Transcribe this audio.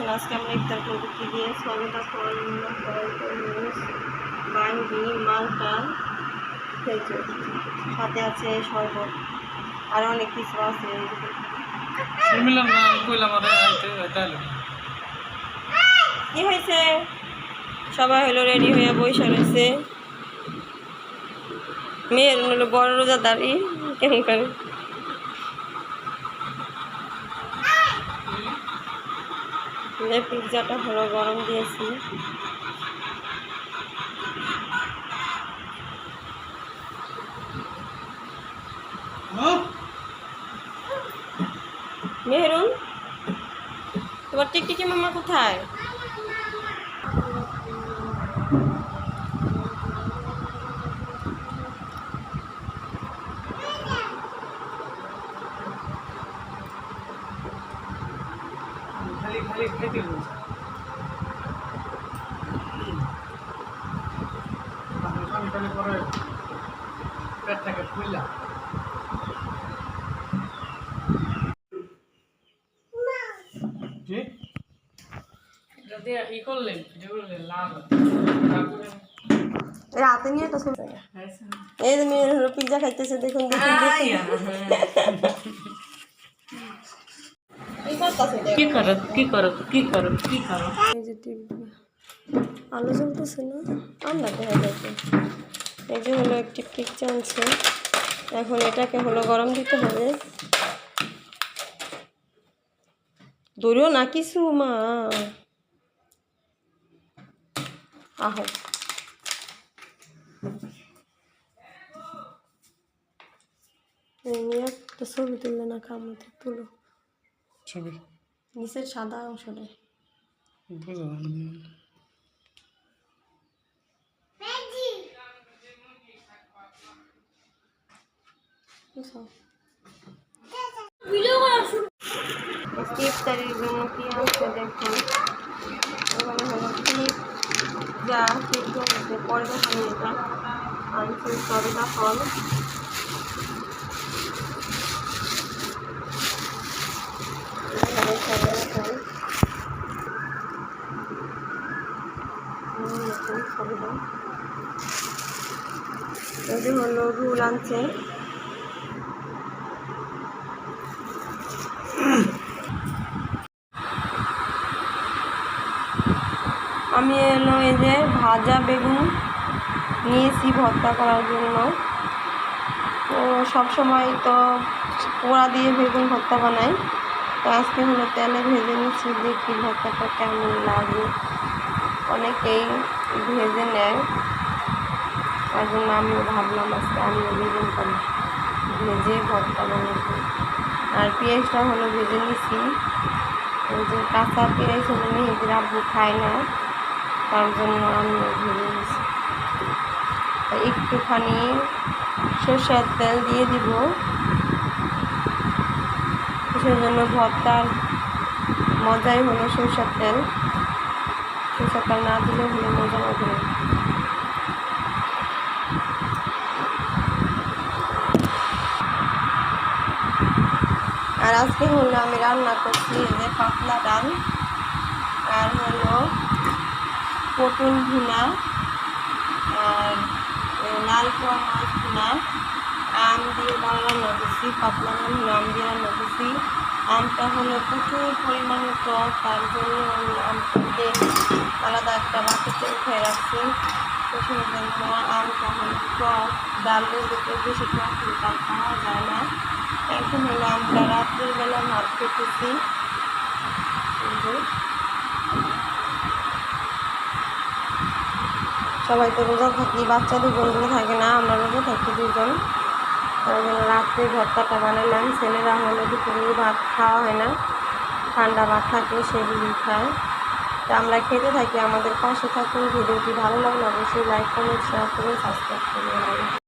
দেখেন আজকে আমরা ইফতার করবো কি দিয়ে। সবেদা ফল, তরমুজ, বাঙ্গি, মালটা, খেজুর, সাথে আছে শরবত, আর অনেক কিছু আছে। কি হয়েছে? সবাই হলো রেডি হয়ে বসে রয়েছে। মেয়ের হলো বড় রোজা দাঁড়ি কেমন করে পিৎজাটা হলো গরম দিয়েছি। মেহরুন, তোমার টিকটিকি মামা কোথায়? পেটটাকে খুললা রাতে নিয়ে তো এই যে মেয়ের হলো পিৎজা খাইতেছে। দেখুন আলো জ্বলতেছে না, আমরা দেখা যাচ্ছে। এই যে হলো একটি পিৎজা আনছে, এখন এটাকে হলো গরম দিতে হবে। দৌড়িও না কিছু মা, আহো তো ছবি তুললে না, কামতে তুলো ছবি নিচের সাদা অংশটা। ইফতারির জন্য কি আছে দেখুন, এখানে হলো পিৎজা, পিৎজা আছে পরে দেখানো। এটা আনছে সবেদা ফল, এই যে হলো রুল আনছে। আমি এলো এই যে ভাজা বেগুন নিয়েছি ভর্তা করার জন্য। তো সবসময় তো পোড়া দিয়ে বেগুন ভর্তা বানাই, তো আজকে হলো তেলে ভেজে নিচ্ছি, দেখি ভর্তাটা কেমন লাগে। অনেকেই ভেজে নেয়, তার জন্য আমিও ভাবলাম আজকে আমিও বেগুন করি, ভেজে ভর্তা বানাবো। আর পেঁয়াজটা হলো ভেজে নিচ্ছি। ওই যে কাঁচা পেঁয়াজ হলো মেহেদির আব্বু খায় না, তার জন্য আমিও ভেজে নিচ্ছি। একটুখানি সরষের তেল দিয়ে দিব, সেজন্য ভর্তার মজাই হলো সরষের তেল। সরষের তেল না দিলে হলো মজা লাগে না। আর আজকে হলো আমি রান্না করছি এই যে পাতলা ডাল, আর হলো পটল ভুনা, আর লাল পোয়া মাছ ভুনা, আম দিয়ে ডাল রান্না করছি, পাতলা ডাল হলো আম দিয়ে রান্না করছি। আমটা হলো প্রচুর পরিমাণে টক, তার জন্য আমি আমটাকে আলাদা একটা বাটিতে উঠে রাখছি। তো সেই জন্য আমটা হলো টক, ডালের ভিতরে বেশি টক তা খাওয়া যায় না। এখন হলো আমরা রাত্রের বেলা ভাত খেতেছি। সবাই তো রোজা থাকি, বাচ্চা দুজনগুলো থাকে না, আমরা রোজা থাকি দুজন। তার জন্য রাত্রে ভর্তাটা বানালাম। ছেলেরা হলো দুপুরে ভাত খাওয়া হয় না, ঠান্ডা ভাত থাকে সেগুলি খায়। তো আমরা খেতে থাকি, আমাদের পাশে থাকুন। ভিডিওটি ভালো লাগলে অবশ্যই লাইক কমেন্ট শেয়ার করে সাবস্ক্রাইব করবেন।